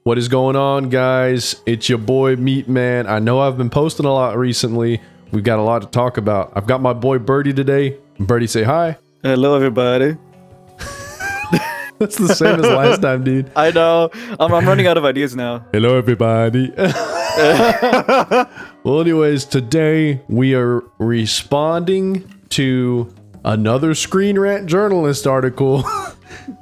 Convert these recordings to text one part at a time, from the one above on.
What is going on, guys? It's your boy Meat Man. I know I've been posting a lot recently. We've got a lot to talk about. I've got my boy Berti today. Berti, say hi. Hello, everybody. That's the same as last time, dude. I know. I'm running out of ideas now. Hello, everybody. Well, anyways, today we are responding to another Screen Rant journalist article.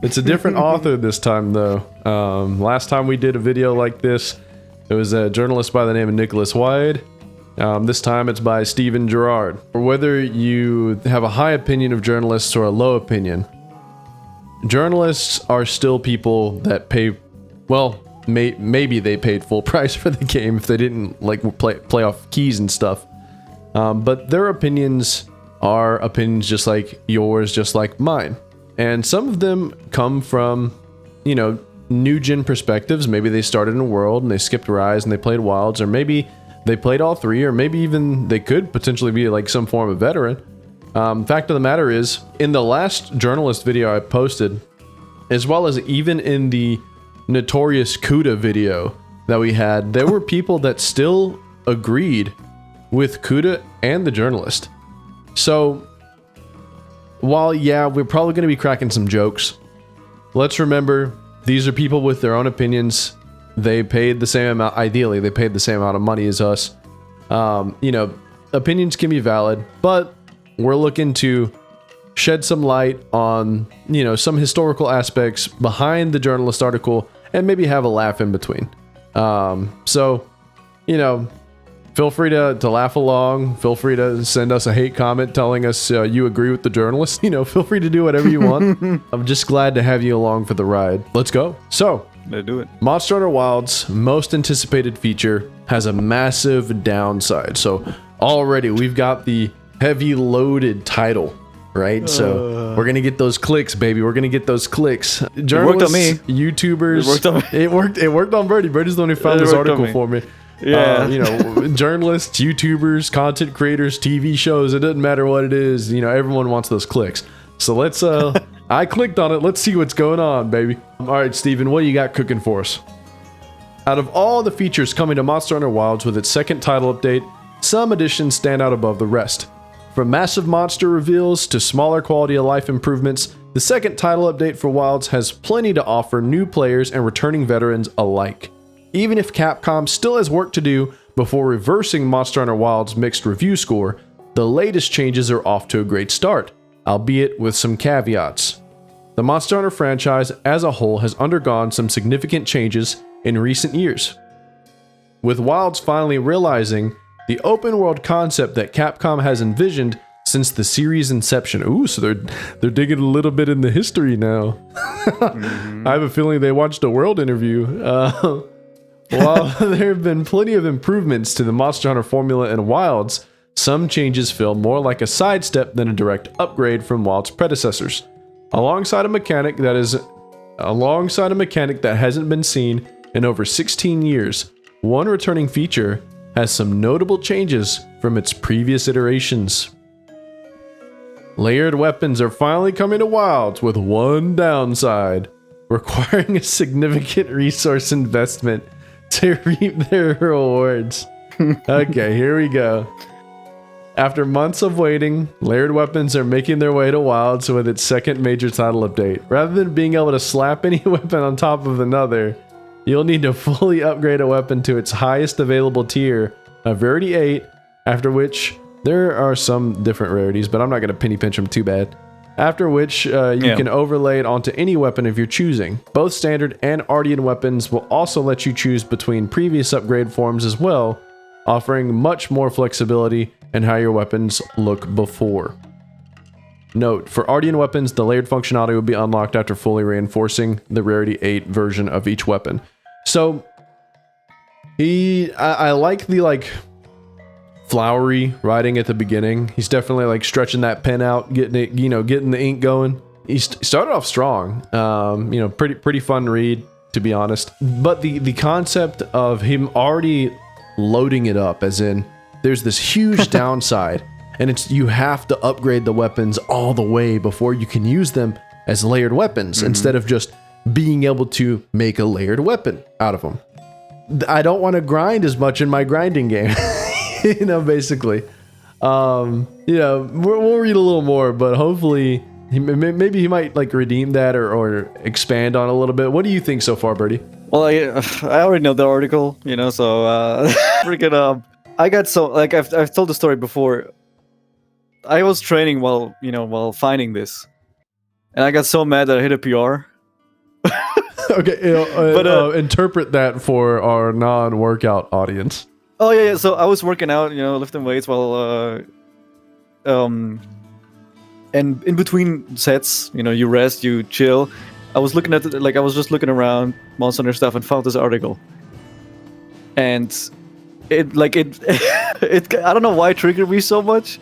It's a different author this time, though. Last time we did a video like this, it was a journalist by the name of Nicholas Wyde. This time it's by Stephen Gerard. Whether you have a high opinion of journalists or a low opinion, journalists are still people that pay, well, maybe they paid full price for the game if they didn't like play off keys and stuff. But their opinions are opinions just like yours, just like mine. And some of them come from, you know, new gen perspectives. Maybe they started in a world and they skipped Rise and they played Wilds, or maybe they played all three, or maybe even they could potentially be like some form of veteran. Fact of the matter is, in the last journalist video I posted, as well as even in the notorious Kuda video that we had, there were people that still agreed with Kuda and the journalist. So, while, yeah, we're probably going to be cracking some jokes, let's remember, these are people with their own opinions. They paid the same amount, ideally, they paid the same amount of money as us. You know, opinions can be valid, but we're looking to shed some light on, you know, some historical aspects behind the journalist article and maybe have a laugh in between. So, you know, feel free to laugh along. Feel free to send us a hate comment telling us you agree with the journalist. You know, feel free to do whatever you want. I'm just glad to have you along for the ride. Let's go. So, Let's do it. Monster Hunter Wilds' most anticipated feature has a massive downside. So, already we've got the heavy loaded title, right? So, we're going to get those clicks, baby. We're going to get those clicks. Journalists, it worked on me. YouTubers. It worked on me. It worked on Berti. Berti's the one who found this article for me. Yeah. You know, journalists, YouTubers, content creators, TV shows, it doesn't matter what it is, you know, everyone wants those clicks. So let's, I clicked on it. Let's see what's going on, baby. All right, Steven, what do you got cooking for us? Out of all the features coming to Monster Hunter Wilds with its second title update, some additions stand out above the rest. From massive monster reveals to smaller quality of life improvements, the second title update for Wilds has plenty to offer new players and returning veterans alike. Even if Capcom still has work to do before reversing Monster Hunter Wilds' mixed review score, the latest changes are off to a great start, albeit with some caveats. The Monster Hunter franchise as a whole has undergone some significant changes in recent years, with Wilds finally realizing the open world concept that Capcom has envisioned since the series' inception. Ooh, so they're digging a little bit in the history now. I have a feeling they watched a World interview. While there have been plenty of improvements to the Monster Hunter formula in Wilds, some changes feel more like a sidestep than a direct upgrade from Wilds' predecessors. Alongside a mechanic that hasn't been seen in over 16 years, one returning feature has some notable changes from its previous iterations. Layered weapons are finally coming to Wilds with one downside, requiring a significant resource investment to reap their rewards. Okay, here we go. After months of waiting, layered weapons are making their way to Wilds with its second major title update. Rather than being able to slap any weapon on top of another, you'll need to fully upgrade a weapon to its highest available tier of Rarity 8, after which there are some different rarities, but I'm not going to penny pinch them too bad. After which, you can overlay it onto any weapon of your choosing. Both standard and Ardian weapons will also let you choose between previous upgrade forms as well, offering much more flexibility in how your weapons look before. Note, for Ardian weapons, the layered functionality will be unlocked after fully reinforcing the Rarity 8 version of each weapon. So, I like the, flowery writing at the beginning. He's definitely stretching that pen out, getting it, getting the ink going. He started off strong. Pretty fun read, to be honest. But the concept of him already loading it up, as in there's this huge downside, and you have to upgrade the weapons all the way before you can use them as layered weapons, instead of just being able to make a layered weapon out of them. I don't want to grind as much in my grinding game, basically. We'll read a little more, but hopefully maybe he might like redeem that or expand on a little bit. What do you think so far, Bertie? Well, I already know the article, so freaking I got so like I've told the story before. I was training while finding this, and I got so mad that I hit a PR. Okay, interpret that for our non-workout audience. Oh yeah. So I was working out, lifting weights while and in between sets, you rest, you chill. I was looking at I was just looking around Monster Hunter stuff and found this article, and it I don't know why it triggered me so much,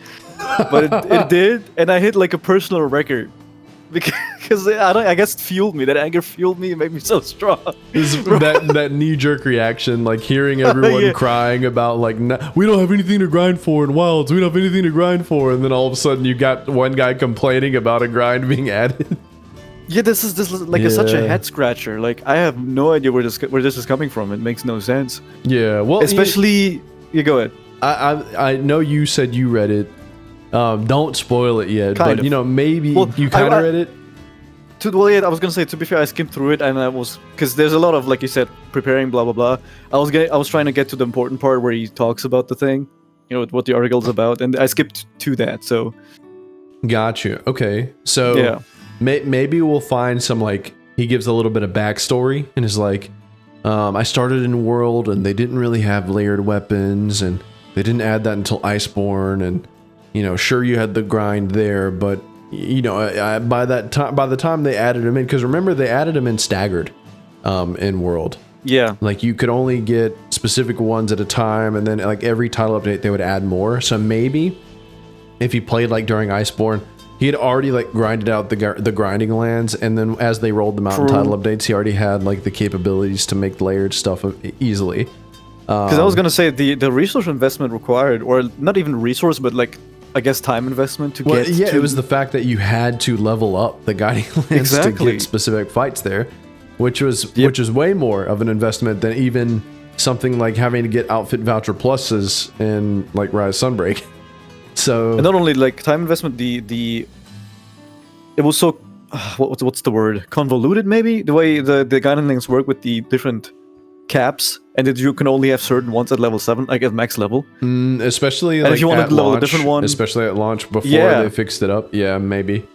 but it did, and I hit like a personal record. Because I guess it fueled me. That anger fueled me. It made me so strong. that knee-jerk reaction, like hearing everyone crying about like we don't have anything to grind for in Wilds. We don't have anything to grind for, and then all of a sudden you got one guy complaining about a grind being added. Yeah, this is such a head scratcher. Like I have no idea where this is coming from. It makes no sense. Yeah, well, especially you go ahead. I know you said you read it. Don't spoil it yet, but maybe you kind of read it. I was gonna say, to be fair, I skimmed through it, and because there's a lot of, like you said, preparing, blah blah blah. I was trying to get to the important part where he talks about the thing, what the article's about, and I skipped to that. So, gotcha. Okay, so yeah, maybe we'll find some he gives a little bit of backstory and is like, I started in World and they didn't really have layered weapons, and they didn't add that until Iceborne, and sure you had the grind there, but by the time they added them in, because remember they added them in staggered, in World. Yeah, like you could only get specific ones at a time, and then like every title update they would add more. So maybe if he played during Iceborne, he had already grinded out the grinding lands, and then as they rolled them out in title updates, he already had the capabilities to make layered stuff easily. Because I was gonna say the resource investment required, or not even resource, but I guess time investment to get. Yeah, it was the fact that you had to level up the guiding lands to get specific fights there, which was way more of an investment than even something like having to get outfit voucher pluses in Rise Sunbreak. So and not only time investment, it was so what's the word, convoluted, maybe the way the guiding lands work with the different caps, and that you can only have certain ones at level 7, at max level. Especially and if you wanted to level a different one, especially at launch before they fixed it up. Yeah, maybe.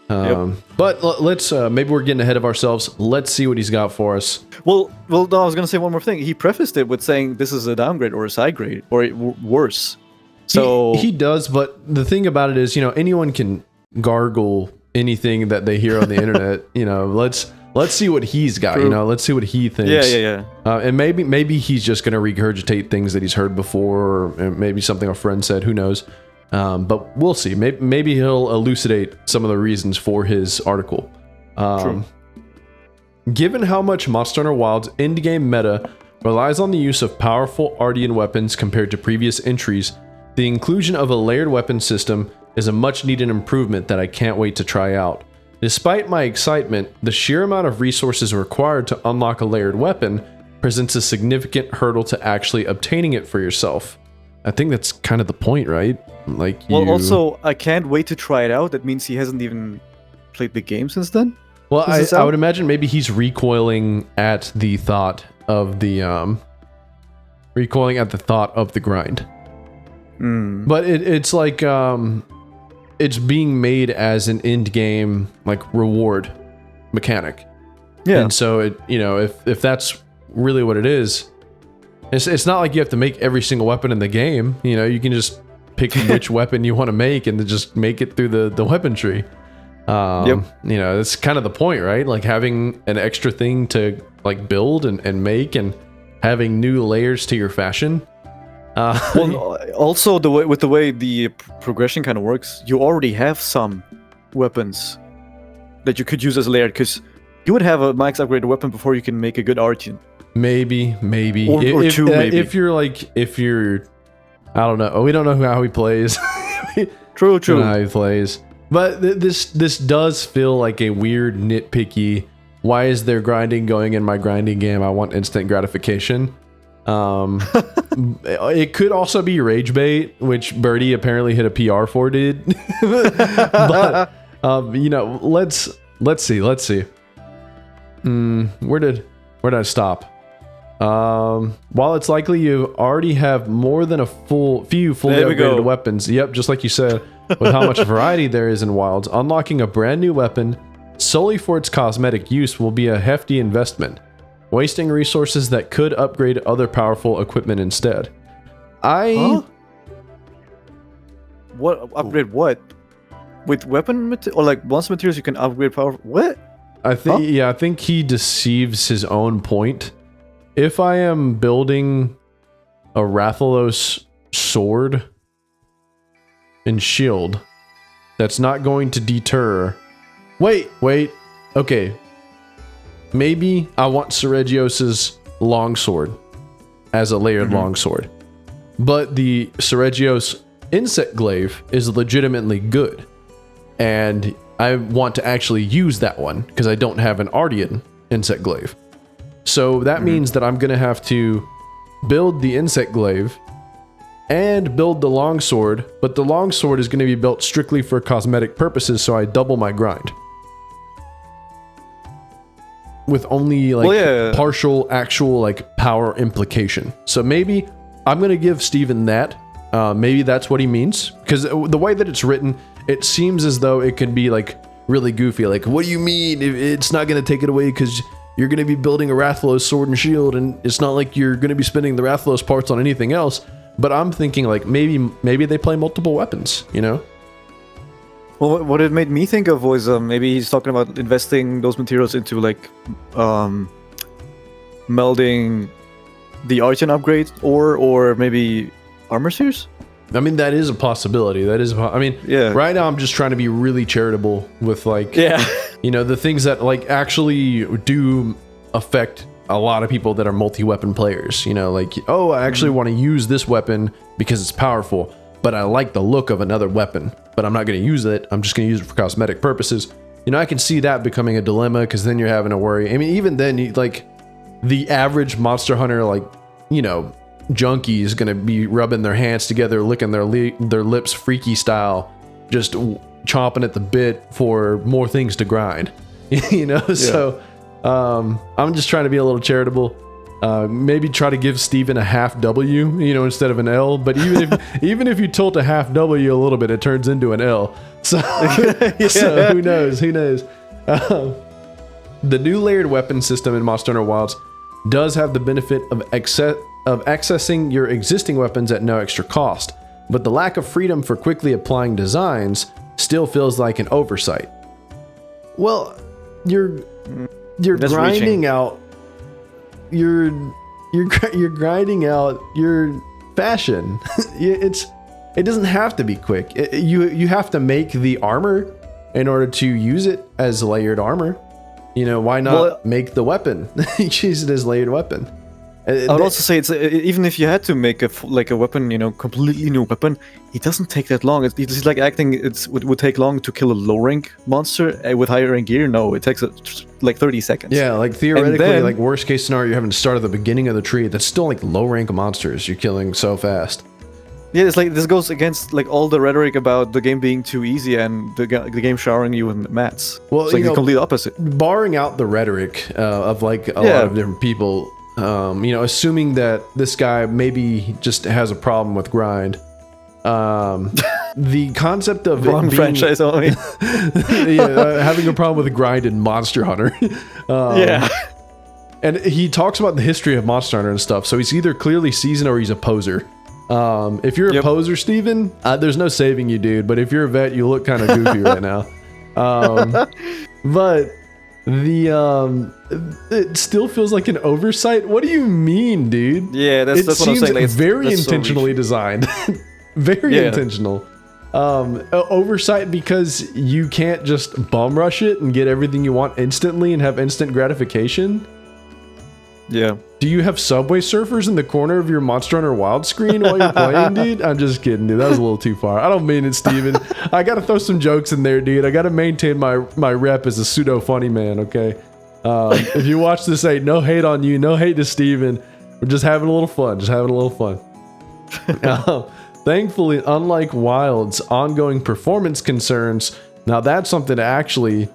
But let's maybe we're getting ahead of ourselves. Let's see what he's got for us. Well, no, I was gonna say one more thing. He prefaced it with saying this is a downgrade or a side grade or worse. So he does, but the thing about it is, anyone can gargle anything that they hear on the internet. Let's see what he's got. True. Let's see what he thinks. Yeah. And maybe he's just gonna regurgitate things that he's heard before, or maybe something a friend said. Who knows? But we'll see. Maybe he'll elucidate some of the reasons for his article. True. Given how much Monster Hunter Wilds endgame meta relies on the use of powerful Ardean weapons compared to previous entries, the inclusion of a layered weapon system is a much-needed improvement that I can't wait to try out. Despite my excitement, the sheer amount of resources required to unlock a layered weapon presents a significant hurdle to actually obtaining it for yourself. I think that's kind of the point, right? Also, I can't wait to try it out. That means he hasn't even played the game since then? Well, I would imagine maybe he's recoiling at the thought of the grind. But it's it's being made as an end game reward mechanic. Yeah. And so if that's really what it is, it's not like you have to make every single weapon in the game. You can just pick which weapon you want to make and then just make it through the weapon tree. That's kind of the point, right? Having an extra thing to build and make, and having new layers to your fashion. Also the way the progression kind of works, you already have some weapons that you could use as layered, because you would have a max upgraded weapon before you can make a good Artian. Maybe. Or two, maybe. If you're, I don't know. We don't know how he plays. True. How he plays. But this does feel like a weird, nitpicky why is there grinding going in my grinding game? I want instant gratification. It could also be rage bait, which Berti apparently hit a PR for, dude. But you know, let's see. Where did I stop? While it's likely you already have more than a few fully upgraded weapons. Yep, just like you said, with how much variety there is in Wilds, unlocking a brand new weapon solely for its cosmetic use will be a hefty investment, wasting resources that could upgrade other powerful equipment instead. What upgrade? What with weapon or like monster materials? You can upgrade power. What? I think he deceives his own point. If I am building a Rathalos sword and shield, that's not going to deter. Wait. Okay. Maybe I want Seregios's longsword as a layered longsword. But the Seregios insect glaive is legitimately good. And I want to actually use that one because I don't have an Ardean insect glaive. So that means that I'm going to have to build the insect glaive and build the longsword, but the longsword is going to be built strictly for cosmetic purposes, so I double my grind. With only like partial actual like power implication. So maybe I'm going to give Steven that. Maybe that's what he means, because the way that it's written, it seems as though it could be like really goofy. Like, what do you mean it's not going to take it away because you're going to be building a Rathalos sword and shield, and it's not like you're going to be spending the Rathalos parts on anything else. But I'm thinking like maybe they play multiple weapons, you know? Well, what it made me think of was maybe he's talking about investing those materials into like melding the Argent upgrade or maybe armor series. I mean, that is a possibility. Right now I'm just trying to be really charitable with like, you know, the things that like actually do affect a lot of people that are multi-weapon players. You know, like, oh, I actually want to use this weapon because it's powerful, but I like the look of another weapon, but I'm not going to use it. I'm just going to use it for cosmetic purposes. You know, I can see that becoming a dilemma because then you're having to worry. I mean, even then, like the average Monster Hunter, like, you know, junkie is going to be rubbing their hands together, licking their lips freaky style, just chomping at the bit for more things to grind. You know, so I'm just trying to be a little charitable. Maybe try to give Steven a half W, you know, instead of an L. But even if you tilt a half W a little bit, it turns into an L. So, so who knows? The new layered weapon system in Monster Hunter Wilds does have the benefit of accessing your existing weapons at no extra cost, but the lack of freedom for quickly applying designs still feels like an oversight. Well, you're grinding out you're grinding out your fashion. It doesn't have to be quick. You have to make the armor in order to use it as layered armor. You know, why not make the weapon? Use it as layered weapon. I would also say it's even if you had to make a weapon, you know, completely new weapon, it doesn't take that long. It's like acting. It would take long to kill a low rank monster with higher rank gear. No, it takes like 30 seconds. Yeah, like theoretically, like worst case scenario, you're having to start at the beginning of the tree. That's still like low rank monsters you're killing so fast. Yeah, it's like this goes against like all the rhetoric about the game being too easy and the game showering you with mats. Well, it's like the complete opposite. Barring out the rhetoric of like a lot of different people. You know, assuming that this guy maybe just has a problem with grind. The concept of wrong franchise only. Having a problem with grind in Monster Hunter. And he talks about the history of Monster Hunter and stuff. So he's either clearly seasoned or he's a poser. If you're a poser, Steven, there's no saving you, dude. But if you're a vet, you look kind of goofy right now. But it still feels like an oversight. What do you mean, dude? Yeah, that's what I'm saying. Like, very intentionally designed. Very intentional. Oversight because you can't just bum rush it and get everything you want instantly and have instant gratification. Yeah. Do you have Subway Surfers in the corner of your Monster Hunter Wild screen while you're playing, dude? I'm just kidding, dude. That was a little too far. I don't mean it, Steven. I gotta throw some jokes in there, dude. I gotta maintain my rep as a pseudo funny man, okay? If you watch this, no hate on you, no hate to Steven. We're just having a little fun. Thankfully, unlike Wild's ongoing performance concerns, now that's something to actually,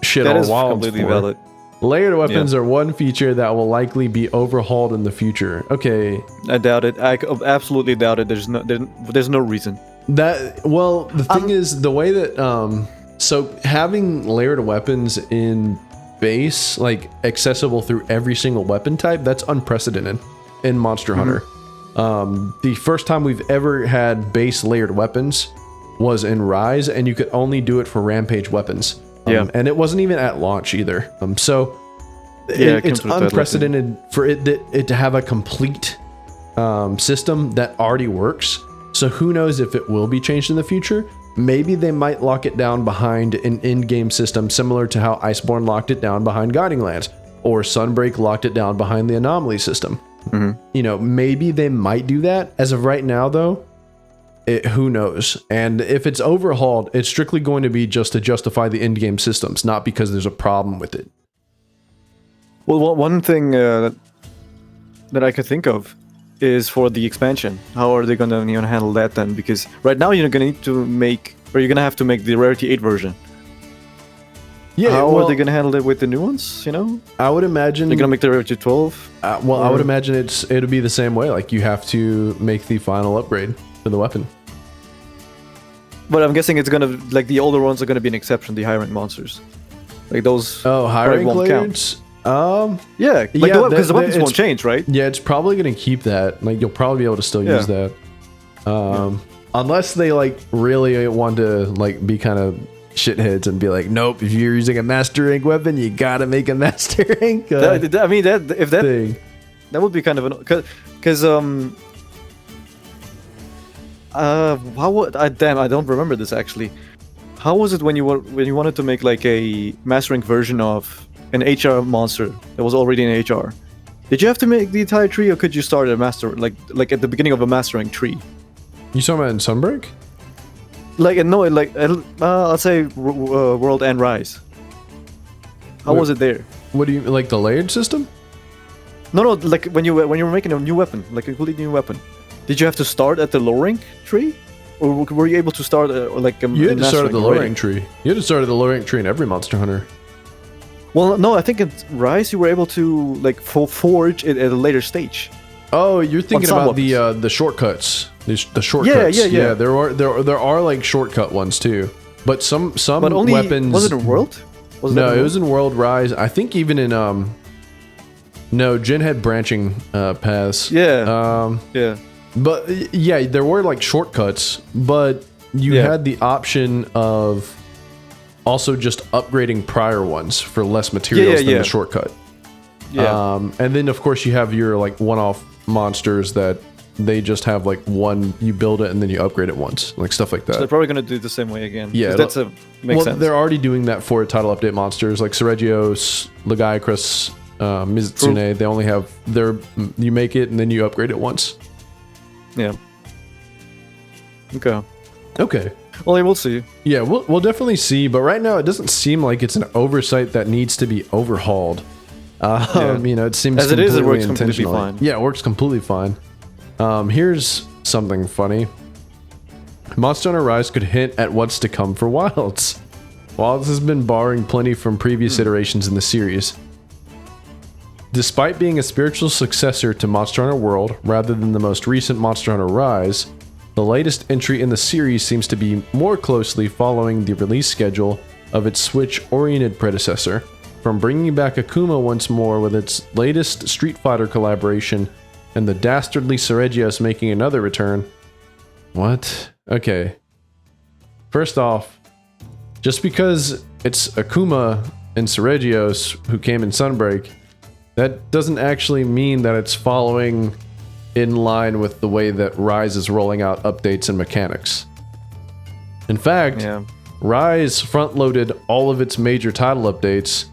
shit That on is Wild's completely for. valid. Layered weapons are one feature that will likely be overhauled in the future. Okay. I doubt it. I absolutely doubt it. There's no reason. The thing is, the way that so having layered weapons in base, like accessible through every single weapon type, that's unprecedented in Monster Hunter. The first time we've ever had base layered weapons was in Rise, and you could only do it for Rampage weapons. And it wasn't even at launch either. It's unprecedented for it to have a complete system that already works. So who knows if it will be changed in the future? Maybe they might lock it down behind an in-game system similar to how Iceborne locked it down behind Guiding Lands, or Sunbreak locked it down behind the Anomaly system. Maybe they might do that. As of right now, though, who knows? And if it's overhauled, it's strictly going to be just to justify the in-game systems, not because there's a problem with it. Well, one thing that I could think of is for the expansion. How are they going to handle that then? Because right now you're going to have to make the Rarity 8 version. Yeah. How are they going to handle it with the new ones? I would imagine they're going to make the Rarity 12. I would imagine it'll be the same way. Like you have to make the final upgrade for the weapon. But I'm guessing it's gonna the older ones are gonna be an exception. The high rank monsters, like those. Oh, high rank layers. Yeah, because the weapons won't change, right? Yeah, it's probably gonna keep that. Like you'll probably be able to still use that. Unless they really want to be kind of shitheads and be like, nope, if you're using a master rank weapon, you gotta make a master rank. That would be kind of because I don't remember this actually. How was it when you wanted to make a master rank version of an HR monster that was already in HR? Did you have to make the entire tree, or could you start a master like at the beginning of a master rank tree? You talking about in Sunbreak? I'll say World and Rise. How was it there? What do you like the layered system? No, when you were making a new weapon, a completely new weapon. Did you have to start at the low rank tree, or were you able to start You had to start at the low rank tree. You had to start at the low rank tree in every Monster Hunter. Well, no, I think in Rise you were able to forge it at a later stage. Oh, you're thinking about the shortcuts. The shortcuts. Yeah. There are shortcut ones too, but some weapons. Was it in World? No, it was in World Rise. I think even in No, Jin had branching paths. Yeah. But yeah, there were shortcuts, but you had the option of also just upgrading prior ones for less materials than the shortcut. Yeah. And then of course you have your one-off monsters that they just have one, you build it and then you upgrade it once, stuff like that. So they're probably gonna do it the same way again. Yeah, makes sense. They're already doing that for title update monsters like Seregios, Lagiacrus, Mizutsune. They only have you make it and then you upgrade it once. Yeah. Okay. Well, we'll see. Yeah, we'll definitely see, but right now it doesn't seem like it's an oversight that needs to be overhauled. It seems as it is, it works completely fine. Yeah, it works completely fine. Here's something funny. Monster Hunter Rise could hint at what's to come for Wilds. Wilds has been borrowing plenty from previous iterations in the series. Despite being a spiritual successor to Monster Hunter World rather than the most recent Monster Hunter Rise, the latest entry in the series seems to be more closely following the release schedule of its Switch-oriented predecessor, from bringing back Akuma once more with its latest Street Fighter collaboration and the dastardly Seregios making another return. What? Okay. First off, just because it's Akuma and Seregios who came in Sunbreak, that doesn't actually mean that it's following in line with the way that Rise is rolling out updates and mechanics. In fact, Rise front-loaded all of its major title updates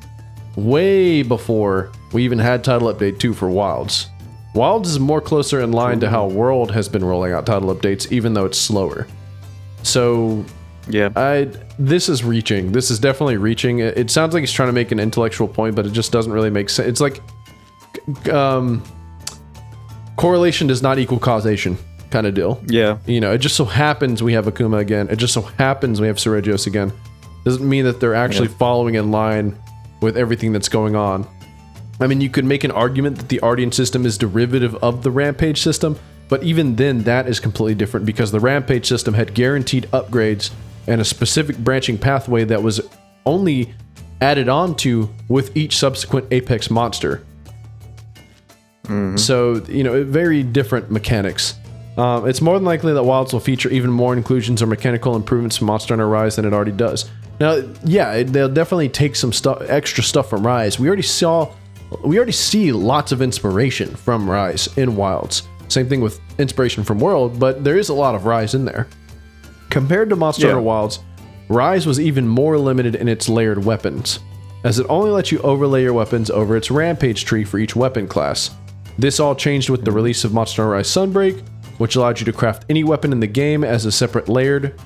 way before we even had title update 2 for Wilds. Wilds is more closer in line to how World has been rolling out title updates, even though it's slower. So Yeah. This is reaching. This is definitely reaching. It sounds like he's trying to make an intellectual point, but it just doesn't really make sense. It's like correlation does not equal causation kind of deal. Yeah. You know, it just so happens we have Akuma again. It just so happens we have Seregios again. Doesn't mean that they're actually following in line with everything that's going on. I mean, you could make an argument that the Ardian system is derivative of the Rampage system, but even then that is completely different because the Rampage system had guaranteed upgrades and a specific branching pathway that was only added on to with each subsequent Apex monster. So, you know, very different mechanics. It's more than likely that Wilds will feature even more inclusions or mechanical improvements from Monster Hunter Rise than it already does. Now, yeah, they'll definitely take some extra stuff from Rise. We already see lots of inspiration from Rise in Wilds. Same thing with inspiration from World, but there is a lot of Rise in there. Compared to Monster Hunter Wilds, Rise was even more limited in its layered weapons, as it only lets you overlay your weapons over its Rampage tree for each weapon class. This all changed with the release of Monster Hunter Rise Sunbreak, which allowed you to craft any weapon in the game as a separate layered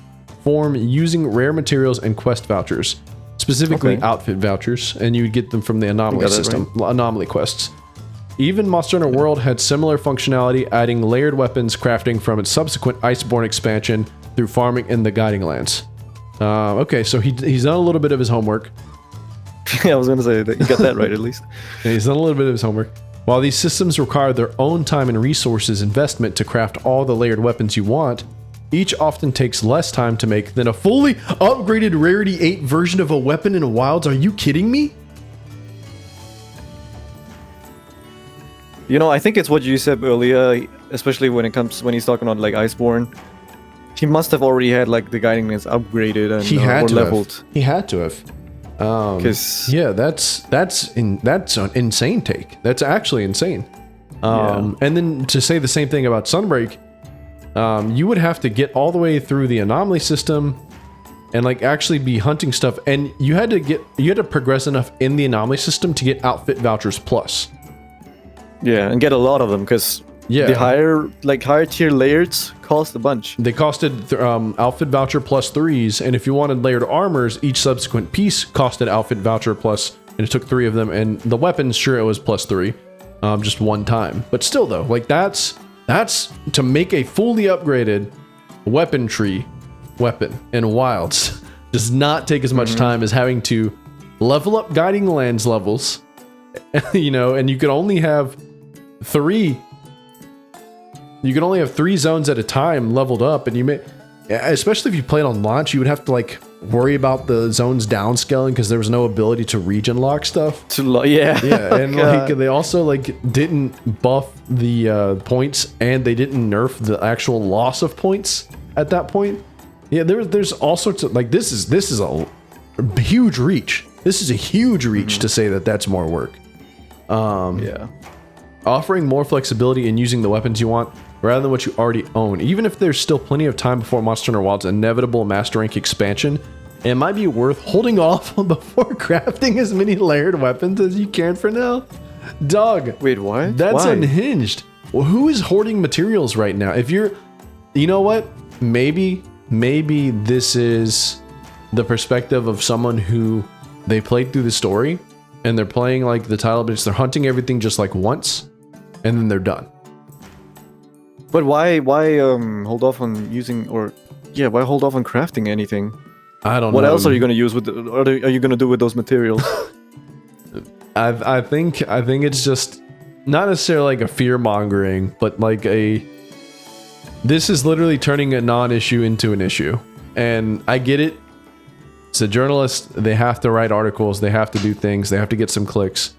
form using rare materials and quest vouchers, specifically outfit vouchers, and you would get them from the anomaly system, anomaly quests. Even Monster Hunter World had similar functionality, adding layered weapons crafting from its subsequent Iceborne expansion through farming in the Guiding Lands. Okay, so he's done a little bit of his homework. Yeah, I was going to say that you got that right at least. Yeah, he's done a little bit of his homework. While these systems require their own time and resources investment to craft all the layered weapons you want, each often takes less time to make than a fully upgraded Rarity 8 version of a weapon in Wilds. Are you kidding me? You know, I think it's what you said earlier, especially when he's talking on like Iceborne. He must have already had like the Guiding Lands upgraded and or leveled. He had to have. Yeah, that's an insane take. That's actually insane. And then to say the same thing about Sunbreak, you would have to get all the way through the anomaly system and like actually be hunting stuff, and you had to progress enough in the anomaly system to get outfit vouchers plus. Yeah, and get a lot of them because the higher tier layers cost a bunch. They costed outfit voucher plus 3s, and if you wanted layered armors, each subsequent piece costed outfit voucher plus, and it took 3 of them. And the weapons, sure, it was plus 3, just one time. But still, though, like that's to make a fully upgraded weapon tree weapon in Wilds does not take as much time as having to level up Guiding Lands levels, you know, and you could only have 3. You can only have 3 zones at a time leveled up, and you may, especially if you played on launch, you would have to like worry about the zones downscaling because there was no ability to region lock stuff. Yeah, and like they also like didn't buff the points, and they didn't nerf the actual loss of points at that point. Yeah, there's all sorts of like this is a huge reach. This is a huge reach to say that that's more work. Offering more flexibility in using the weapons you want rather than what you already own. Even if there's still plenty of time before Monster Hunter Wilds' inevitable Master Rank expansion, it might be worth holding off before crafting as many layered weapons as you can for now. Dog. Wait, what? That's unhinged. Well, who is hoarding materials right now? If you're, you know what? Maybe this is the perspective of someone who they played through the story and they're playing like the title, but they're hunting everything just like once and then they're done. But why hold off on using, or why hold off on crafting anything? I don't know. What else are you going to use with are you going to do with those materials? I think it's just not necessarily like a fear mongering, but like this is literally turning a non-issue into an issue. And I get it. It's a journalist. They have to write articles. They have to do things. They have to get some clicks.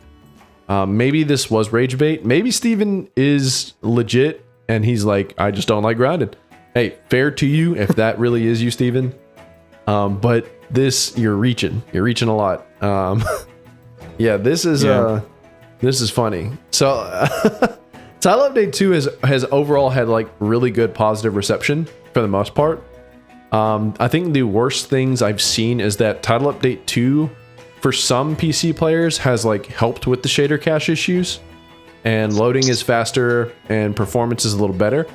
Maybe this was rage bait. Maybe Steven is legit and he's like, I just don't like grounded. Hey, fair to you if that really is you, Steven. But this, you're reaching a lot. This is funny. So Title Update 2 has overall had like really good positive reception for the most part. I think the worst things I've seen is that Title Update 2 for some PC players has like helped with the shader cache issues, and loading is faster and performance is a little better.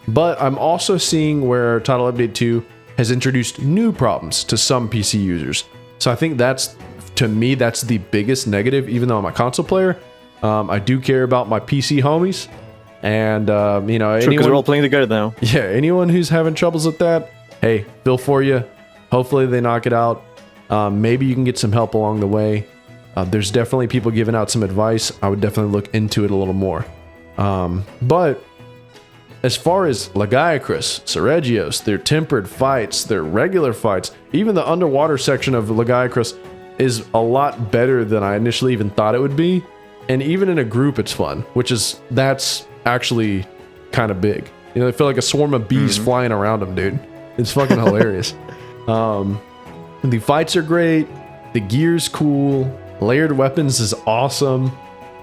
But I'm also seeing where Title Update 2 has introduced new problems to some PC users. So I think that's, to me, that's the biggest negative, even though I'm a console player. I do care about my PC homies. And, you know, because we're all playing together now. Yeah, anyone who's having troubles with that, hey, feel for you. Hopefully they knock it out. Maybe you can get some help along the way. There's definitely people giving out some advice. I would definitely look into it a little more. But as far as Lagiacrus, Seregios, their tempered fights, their regular fights, even the underwater section of Lagiacrus is a lot better than I initially even thought it would be. And even in a group, it's fun, that's actually kind of big. You know, I feel like a swarm of bees flying around them, dude. It's fucking hilarious. The fights are great. The gear's cool. Layered weapons is awesome.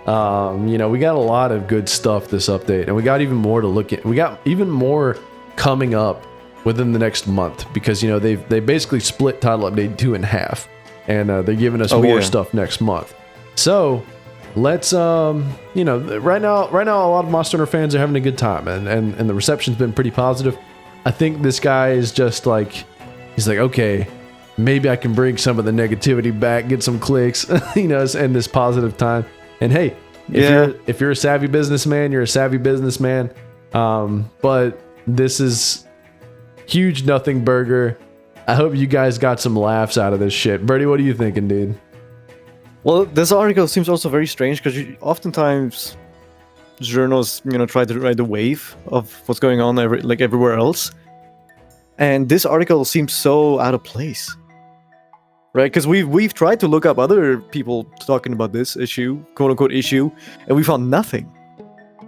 You know, we got a lot of good stuff this update, and we got even more to look at. We got even more coming up within the next month because, you know, they basically split Title Update 2 in half, and they're giving us more stuff next month. So let's, you know, right now, a lot of Monster Hunter fans are having a good time, and the reception's been pretty positive. I think this guy is just like, he's like, okay, maybe I can bring some of the negativity back, get some clicks, you know, and this positive time. And hey, if you're a savvy businessman, you're a savvy businessman. But this is huge nothing burger. I hope you guys got some laughs out of this shit. Berti, what are you thinking, dude? Well, this article seems also very strange because oftentimes journals, you know, try to ride the wave of what's going on everywhere else. And this article seems so out of place. Right, because we've tried to look up other people talking about this issue, quote unquote issue, and we found nothing.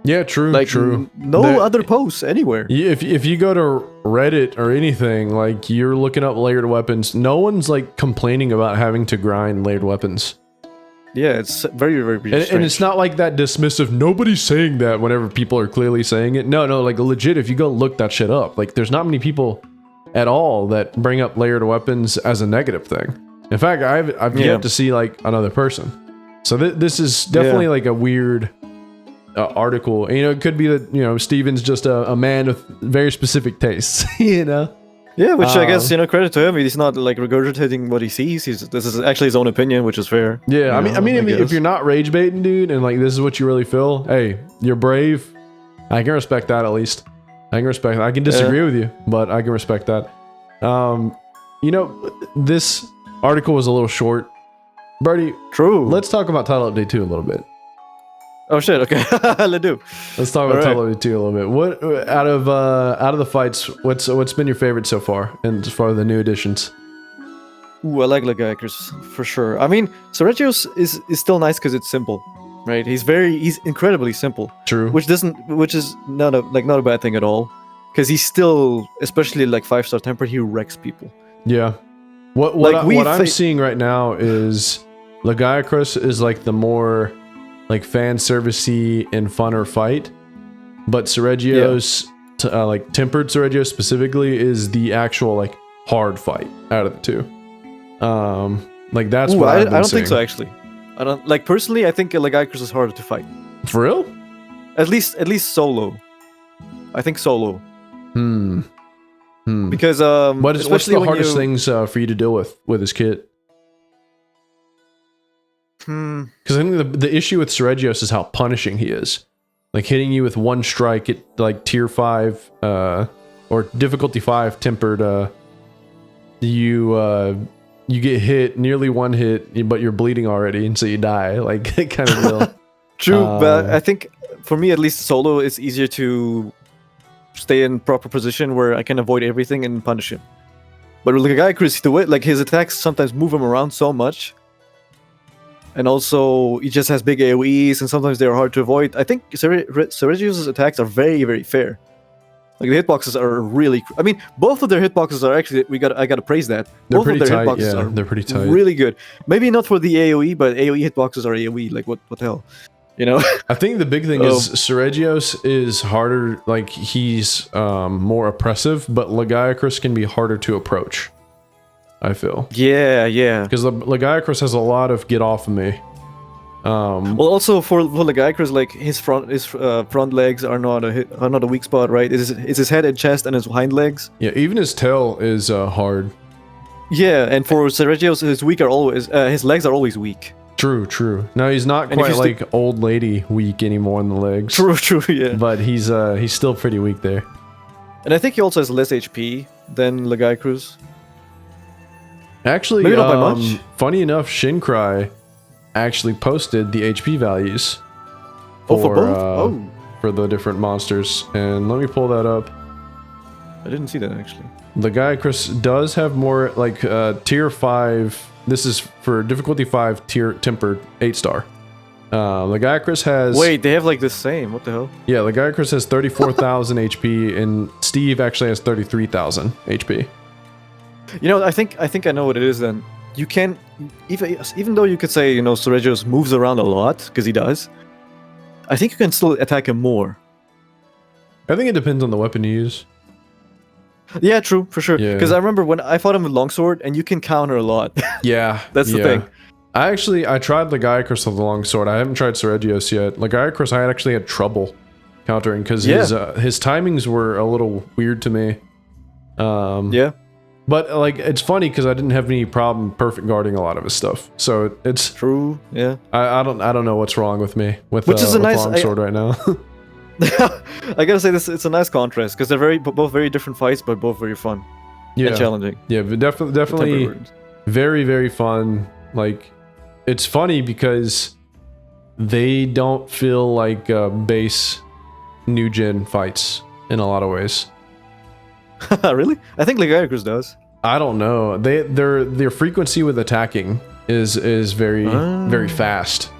Yeah, true, true. No other posts anywhere. If you go to Reddit or anything, like you're looking up layered weapons, no one's like complaining about having to grind layered weapons. Yeah, it's very, very strange. And it's not like that dismissive. Nobody's saying that whenever people are clearly saying it. No, like legit. If you go look that shit up, like there's not many people at all that bring up layered weapons as a negative thing. In fact, I've yet to see like another person. So this is definitely like a weird article. And, you know, it could be that, you know, Steven's just a man with very specific tastes, you know? Yeah, which I guess, you know, credit to him. He's not like regurgitating what he sees. This is actually his own opinion, which is fair. Yeah, I mean, if you're not rage baiting, dude, and like this is what you really feel, hey, you're brave. I can respect that at least. I can disagree with you, but I can respect that. You know, this article was a little short. Berti, true. Let's talk about Title Update 2 a little bit. Oh shit, okay. Let's talk about Title Update 2 a little bit. What out of the fights, what's been your favorite so far, and as far as the new additions? Ooh, I like Lagiacrus for sure. I mean, Seregios is still nice because it's simple, right? He's incredibly simple. True. Which is not a bad thing at all. Because he's still, especially like 5-star tempered, he wrecks people. Yeah. What I'm seeing right now is Lagiacrus is like the more like fan servicey and funner fight, but Seregios, like tempered Seregios specifically, is the actual like hard fight out of the two. Like that's what I don't think so actually. I don't like personally. I think Lagiacrus is harder to fight. For real? At least solo. I think solo. Because what's the hardest things for you to deal with his kit? Because I think the issue with Seregios is how punishing he is. Like hitting you with one strike at like tier 5 or difficulty 5 tempered, you get hit nearly one hit, but you're bleeding already, and so you die. Like kind of deal. True, but I think for me at least solo it's easier to stay in proper position where I can avoid everything and punish him. But with Lagiacrus, the way like his attacks sometimes move him around so much, and also he just has big AoEs, and sometimes they are hard to avoid. I think Seregios' attacks are very, very fair. Like the hitboxes are really. I mean, both of their hitboxes are actually. I gotta praise that. They're both pretty of their tight. Hitboxes Yeah, are they're pretty tight. Really good. Maybe not for the AoE, but AoE hitboxes are AoE. Like what the hell? You know? I think the big thing is Seregios is harder, like he's more oppressive, but Lagiacrus can be harder to approach, I feel. Yeah. Because Lagiacrus has a lot of get off of me. Well, also for Legaicrus, like his front legs are not a weak spot, right? It's his head and chest and his hind legs. Yeah, even his tail is hard. Yeah, and for Seregios, his legs are always weak. True. No, he's not quite like old lady weak anymore in the legs. True, yeah. But he's still pretty weak there. And I think he also has less HP than Legaicrus. Actually, maybe not by much. Funny enough, Shincry actually posted the HP values for both? For the different monsters. And let me pull that up. I didn't see that actually. Legaicrus does have more like tier 5. This is for difficulty 5 tier tempered 8-star. Legaicrus has... Wait, they have like the same. What the hell? Yeah, Legaicrus has 34,000 HP and Steve actually has 33,000 HP. You know, I think I know what it is then. You can, even though you could say, you know, Seregios moves around a lot, because he does, I think you can still attack him more. I think it depends on the weapon you use. Yeah, true, for sure. Because Yeah. I remember when I fought him with longsword, and you can counter a lot. Yeah. That's the thing. I tried Legaicrus with the longsword. I haven't tried Seregios yet. Legaicrus, I actually had trouble countering, because his timings were a little weird to me. Yeah. But like it's funny because I didn't have any problem perfect guarding a lot of his stuff. So it's true. Yeah. I don't know what's wrong with me with Which is a nice longsword right now. I gotta say this. It's a nice contrast because they're both very different fights, but both very fun and challenging. Yeah, but definitely very, very fun. Like it's funny because they don't feel like base new gen fights in a lot of ways. Really? I think Legaicrus does. I don't know. Their frequency with attacking is very very fast.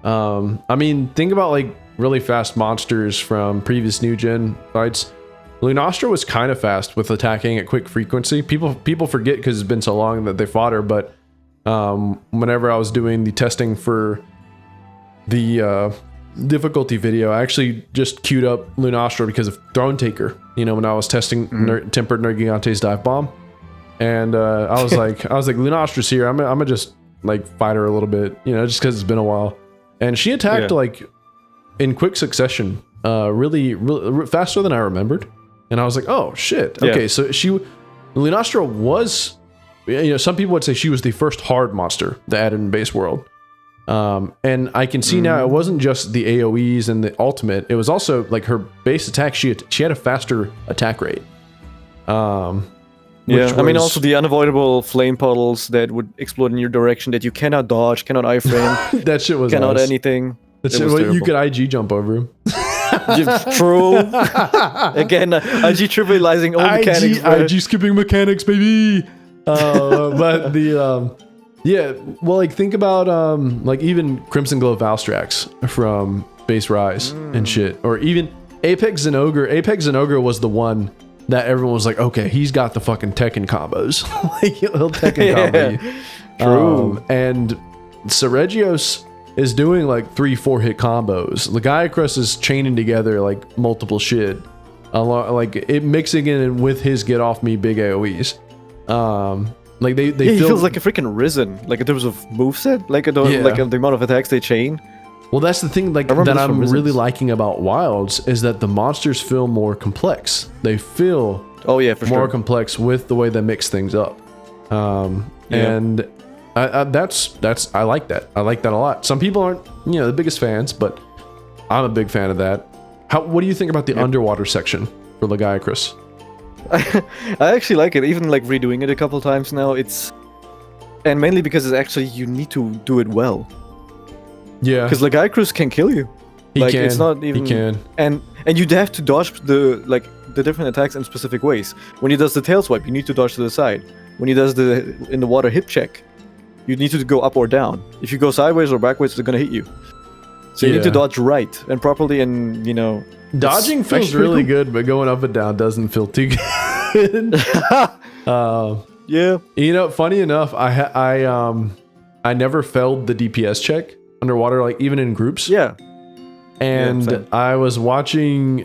I mean, think about like really fast monsters from previous new gen fights. Lunastra was kind of fast with attacking at quick frequency. People forget because it's been so long that they fought her, but whenever I was doing the testing for the difficulty video, I actually just queued up Lunastra because of Throne Taker. You know, when I was testing Tempered Nergigante's dive bomb, and I was like, Lunastra's here. I'm gonna just like fight her a little bit, you know, just because it's been a while. And she attacked like in quick succession, really faster than I remembered. And I was like, oh shit, okay, so Lunastra was, you know, some people would say she was the first hard monster that added in base world. And I can see now it wasn't just the AoEs and the ultimate, it was also like her base attack. She had a faster attack rate. I mean also the unavoidable flame puddles that would explode in your direction that you cannot dodge, cannot iframe. That shit was cannot nice. anything. You could IG jump over him. True. Again, IG trivializing all mechanics. IG skipping mechanics, baby. But the yeah, well, like think about like even Crimson Glow Valstrax from Base Rise and shit, or even Apex Zenogre. Apex Zenogre was the one that everyone was like, okay, he's got the fucking Tekken combos. Like he'll Tekken combo you. True. And Seregios is doing like 3-4 hit combos. Legaicrus is chaining together like multiple shit, like it mixing in with his get off me big AoEs. Like they he feels like a freaking Risen, like in terms of moveset, like the amount of attacks they chain. Well, that's the thing, like that I'm really liking about Wilds is that the monsters feel more complex. They feel more complex with the way they mix things up. And that's I like that. I like that a lot. Some people aren't, you know, the biggest fans, but I'm a big fan of that. What do you think about the underwater section for Legaicrus? I actually like it, even like redoing it a couple times now. And mainly because it's actually, you need to do it well. Yeah. Because Legaicrus can kill you. It's not even. He can. And you'd have to dodge the different attacks in specific ways. When he does the tail swipe, you need to dodge to the side. When he does the in the water hip check, you need to go up or down. If you go sideways or backwards, they're gonna hit you. So you need to dodge right and properly, and you know. Dodging feels really good, but going up and down doesn't feel too good. Yeah. You know, funny enough, I never failed the DPS check underwater, like even in groups. Yeah. And I was watching.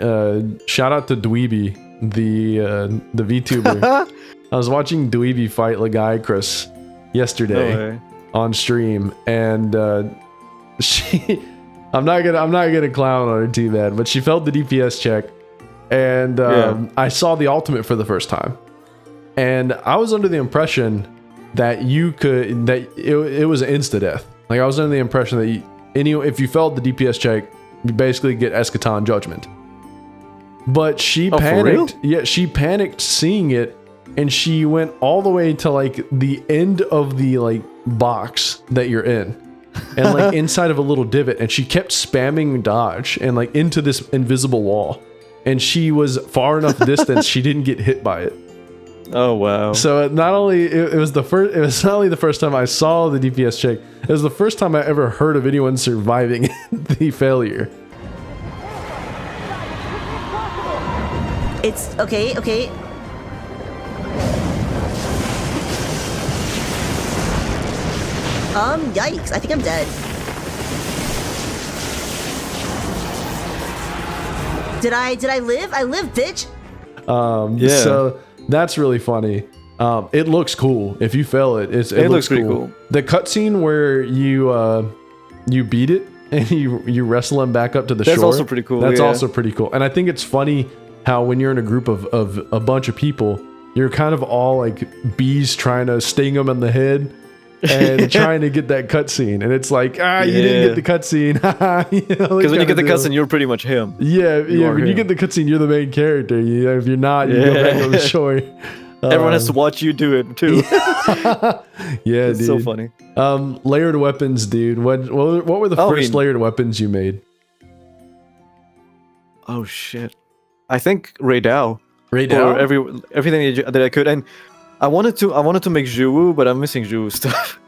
Shout out to Dweeby, the VTuber. I was watching Dweeby fight Legaicrus yesterday on stream, and I'm not gonna clown on her too bad, but she failed the DPS check, and I saw the ultimate for the first time, and I was under the impression that it was an insta death. Like I was under the impression that if you failed the DPS check, you basically get Eschaton Judgment. But she panicked. For real? Yeah, she panicked seeing it, and she went all the way to like the end of the like box that you're in. And like inside of a little divot, and she kept spamming dodge and like into this invisible wall, and she was far enough distance she didn't get hit by it. Oh wow! So not only it was not only the first time I saw the DPS check, it was the first time I ever heard of anyone surviving the failure. It's okay. Yikes! I think I'm dead. Did I live? I lived, bitch. Yeah. So that's really funny. It looks cool. If you fail it, it looks pretty cool. The cutscene where you beat it and you wrestle him back up to the shore. That's also pretty cool. That's also pretty cool. And I think it's funny how when you're in a group of a bunch of people, you're kind of all like bees trying to sting them in the head. And trying to get that cutscene, and it's like, you didn't get the cutscene. Because when you get the cutscene, you're pretty much him. Yeah. When you get the cutscene, you're the main character. If you're not, you go back on the shore. Everyone has to watch you do it too. Yeah, it's dude. so funny. Layered weapons, dude. What were the first layered weapons you made? Oh shit! I think Raidao. Raidao? Or everything that I could, and I wanted to make Zhuwu, but I'm missing Zhuwu stuff.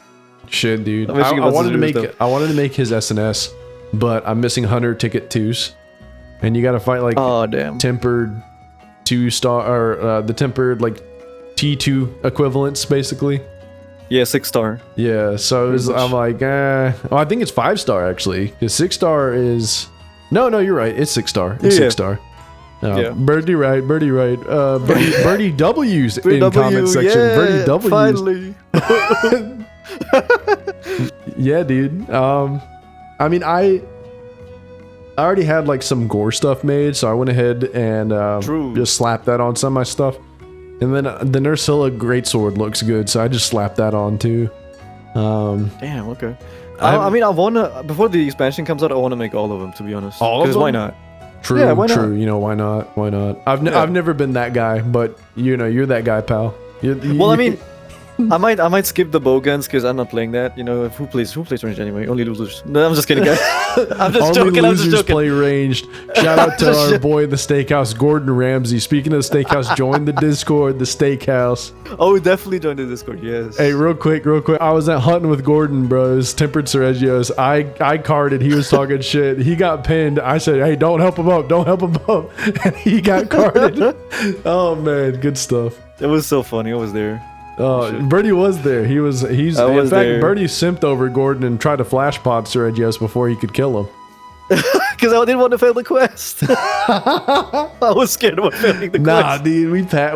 Shit, dude. I wanted to make his SNS, but I'm missing Hunter ticket 2s, and you got to fight like tempered 2-star or the tempered like T2 equivalents, basically. Yeah, 6-star. Yeah, so I'm like, I think it's 5-star actually, because 6-star is no, you're right. It's 6-star. It's 6-star. Berti right. Berti W's in comment section. Berti W's. Finally. Yeah, dude. I mean, I already had like some gore stuff made, so I went ahead and just slapped that on some of my stuff. And then the Nursilla Greatsword looks good, so I just slapped that on too. Damn. Okay. I mean, I wanna before the expansion comes out, I wanna make all of them. To be honest, all of them? Why not? True, yeah, why true. not? You know, why not? Why not? I've never been that guy, but you know, you're that guy, pal. Well, I mean, I might skip the bow guns because I'm not playing that. You know, who plays range anyway? Only losers. No, I'm just kidding, guys. I'm just joking. Losers play ranged. Shout out to our boy, the Steakhouse, Gordon Ramsay. Speaking of the Steakhouse, join the Discord, the Steakhouse. Oh, definitely join the Discord. Yes. Hey, real quick. I was at hunting with Gordon, bros. Tempered Sergios. I carded. He was talking shit. He got pinned. I said, "Hey, don't help him up. Don't help him up." And he got carded. Oh man, good stuff. It was so funny. I was there. Berti was there. He's in fact there. Berti simped over Gordon and tried to flash pod Sergios before he could kill him. Because I didn't want to fail the quest. I was scared about failing the quest. Nah, dude, we did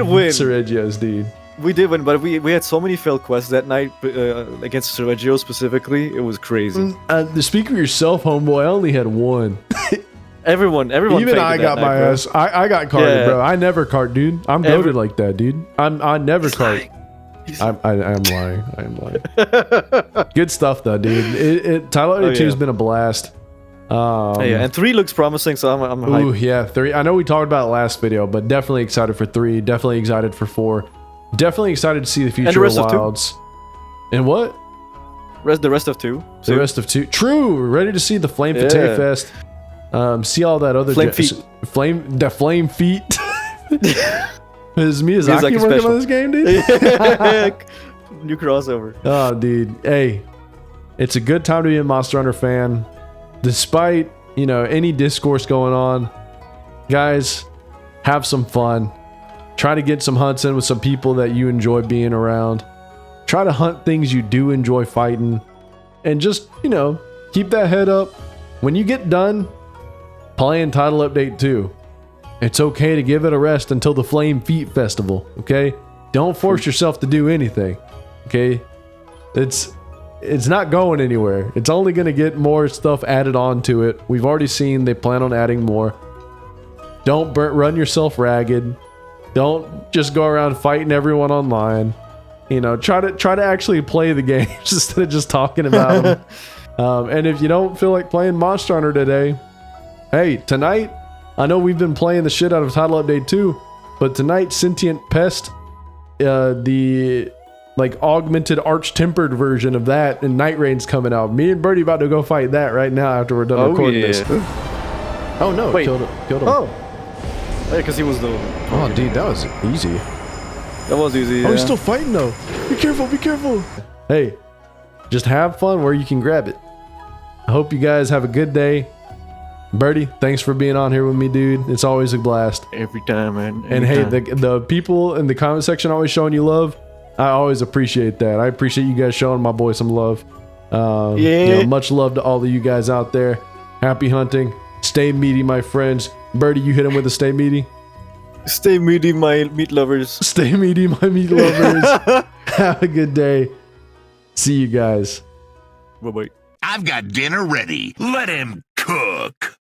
win Sergios, dude. We did win, but we had so many failed quests that night against Sergio specifically. It was crazy. Speak for yourself, homeboy. I only had one. Everyone. Even I got my ass. I got carded, bro. I never card, dude. I'm goated like that, dude. I never card. I'm lying. I am lying. Good stuff though, dude. Tyler 2 has been a blast. And 3 looks promising, so I'm hyped. Ooh, yeah, 3. I know we talked about it last video, but definitely excited for 3. Definitely excited for 4. Definitely excited to see the future of Wilds. And what? The rest of 2. The rest of 2. True. Ready to see the Flame Fete Fest. See all that other flame feet. Flame feet. Is Miyazaki working on this game, dude? New crossover. Oh, dude. Hey, it's a good time to be a Monster Hunter fan. Despite, any discourse going on, guys, have some fun. Try to get some hunts in with some people that you enjoy being around. Try to hunt things you do enjoy fighting. And just, keep that head up. When you get done playing Title Update 2, it's okay to give it a rest until the Flame Feet Festival, okay? Don't force yourself to do anything, okay? it's not going anywhere. It's only going to get more stuff added on to it. We've already seen they plan on adding more. Don't run yourself ragged. Don't just go around fighting everyone online. You know, try to actually play the games instead of just talking about them. And if you don't feel like playing Monster Hunter today, hey, tonight, I know we've been playing the shit out of Title Update 2, but tonight, Sentient Pest, the like augmented arch-tempered version of that, and Night Rain's coming out. Me and Bertie about to go fight that right now after we're done recording this. Oh no, Wait. killed him. Oh, yeah, because he was the. Oh, dude, that was easy. That was easy. Oh, he's still fighting though. Be careful, be careful. Hey, just have fun where you can grab it. I hope you guys have a good day. Bertie, thanks for being on here with me, dude. It's always a blast. Every time, man. And hey, the people in the comment section always showing you love. I always appreciate that. I appreciate you guys showing my boy some love. Yeah. You know, much love to all of you guys out there. Happy hunting. Stay meaty, my friends. Bertie, you hit him with a stay meaty. Stay meaty, my meat lovers. Stay meaty, my meat lovers. Have a good day. See you guys. Bye bye. I've got dinner ready. Let him cook.